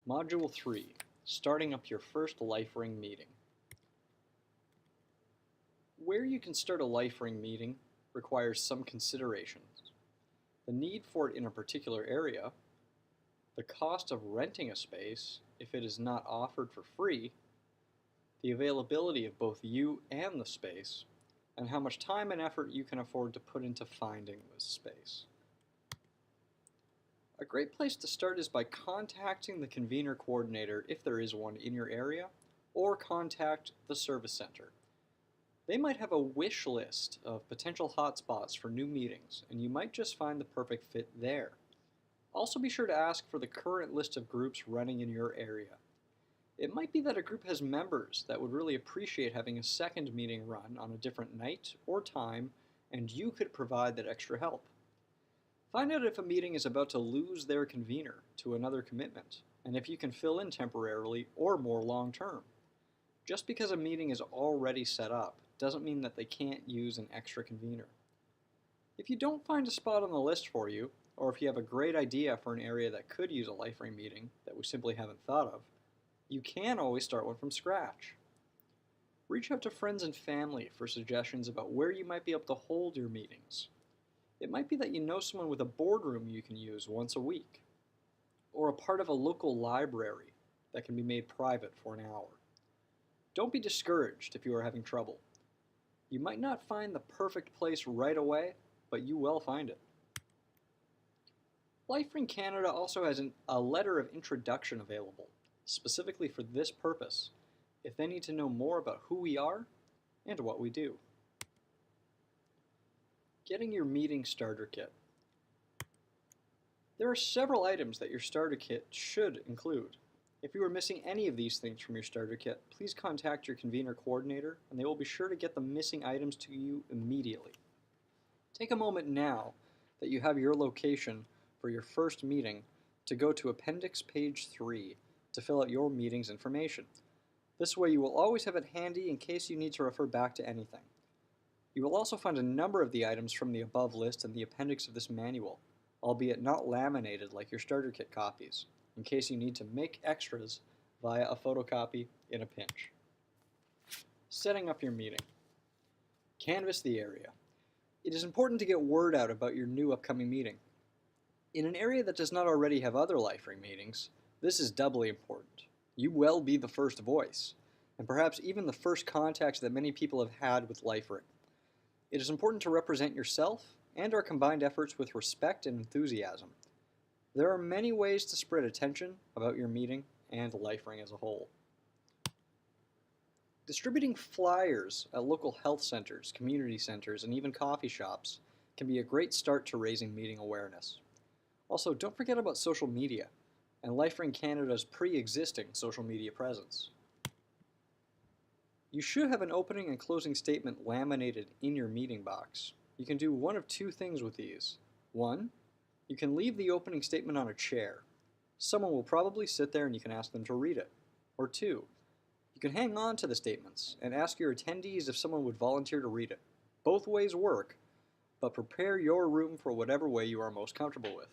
Module 3, Starting Up Your First LifeRing Meeting. Where you can start a LifeRing meeting requires some considerations. The need for it in a particular area, the cost of renting a space if it is not offered for free, the availability of both you and the space, and how much time and effort you can afford to put into finding this space. A great place to start is by contacting the convener coordinator if there is one in your area, or contact the service center. They might have a wish list of potential hotspots for new meetings, and you might just find the perfect fit there. Also be sure to ask for the current list of groups running in your area. It might be that a group has members that would really appreciate having a second meeting run on a different night or time, and you could provide that extra help. Find out if a meeting is about to lose their convener to another commitment, and if you can fill in temporarily or more long-term. Just because a meeting is already set up doesn't mean that they can't use an extra convener. If you don't find a spot on the list for you, or if you have a great idea for an area that could use a LifeRing meeting that we simply haven't thought of, you can always start one from scratch. Reach out to friends and family for suggestions about where you might be able to hold your meetings. It might be that you know someone with a boardroom you can use once a week, or a part of a local library that can be made private for an hour. Don't be discouraged if you are having trouble. You might not find the perfect place right away, but you will find it. LifeRing Canada also has a letter of introduction available, specifically for this purpose, if they need to know more about who we are and what we do. Getting your meeting starter kit. There are several items that your starter kit should include. If you are missing any of these things from your starter kit, please contact your convener coordinator and they will be sure to get the missing items to you immediately. Take a moment now that you have your location for your first meeting to go to Appendix page 3 to fill out your meeting's information. This way you will always have it handy in case you need to refer back to anything. You will also find a number of the items from the above list in the appendix of this manual, albeit not laminated like your starter kit copies, in case you need to make extras via a photocopy in a pinch. Setting up your meeting. Canvass the area. It is important to get word out about your new upcoming meeting. In an area that does not already have other LifeRing meetings, this is doubly important. You will be the first voice, and perhaps even the first contact that many people have had with LifeRing. It is important to represent yourself and our combined efforts with respect and enthusiasm. There are many ways to spread attention about your meeting and LifeRing as a whole. Distributing flyers at local health centers, community centers, and even coffee shops can be a great start to raising meeting awareness. Also, don't forget about social media and LifeRing Canada's pre-existing social media presence. You should have an opening and closing statement laminated in your meeting box. You can do one of two things with these. One, you can leave the opening statement on a chair. Someone will probably sit there and you can ask them to read it. Or two, you can hang on to the statements and ask your attendees if someone would volunteer to read it. Both ways work, but prepare your room for whatever way you are most comfortable with.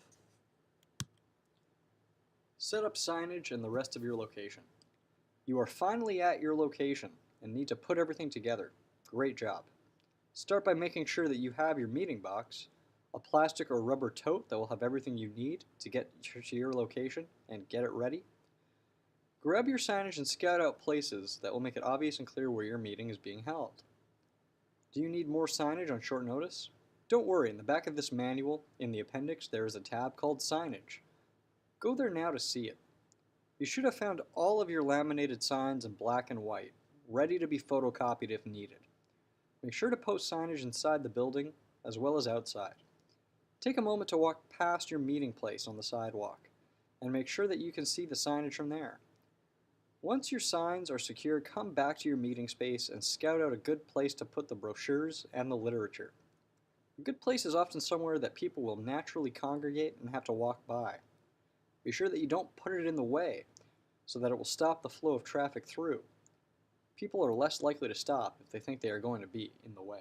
Set up signage and the rest of your location. You are finally at your location and need to put everything together. Great job. Start by making sure that you have your meeting box, a plastic or rubber tote that will have everything you need to get to your location and get it ready. Grab your signage and scout out places that will make it obvious and clear where your meeting is being held. Do you need more signage on short notice? Don't worry, in the back of this manual, in the appendix, there is a tab called Signage. Go there now to see it. You should have found all of your laminated signs in black and white, ready to be photocopied if needed. Make sure to post signage inside the building as well as outside. Take a moment to walk past your meeting place on the sidewalk and make sure that you can see the signage from there. Once your signs are secure, come back to your meeting space and scout out a good place to put the brochures and the literature. A good place is often somewhere that people will naturally congregate and have to walk by. Be sure that you don't put it in the way so that it will stop the flow of traffic through. People are less likely to stop if they think they are going to be in the way.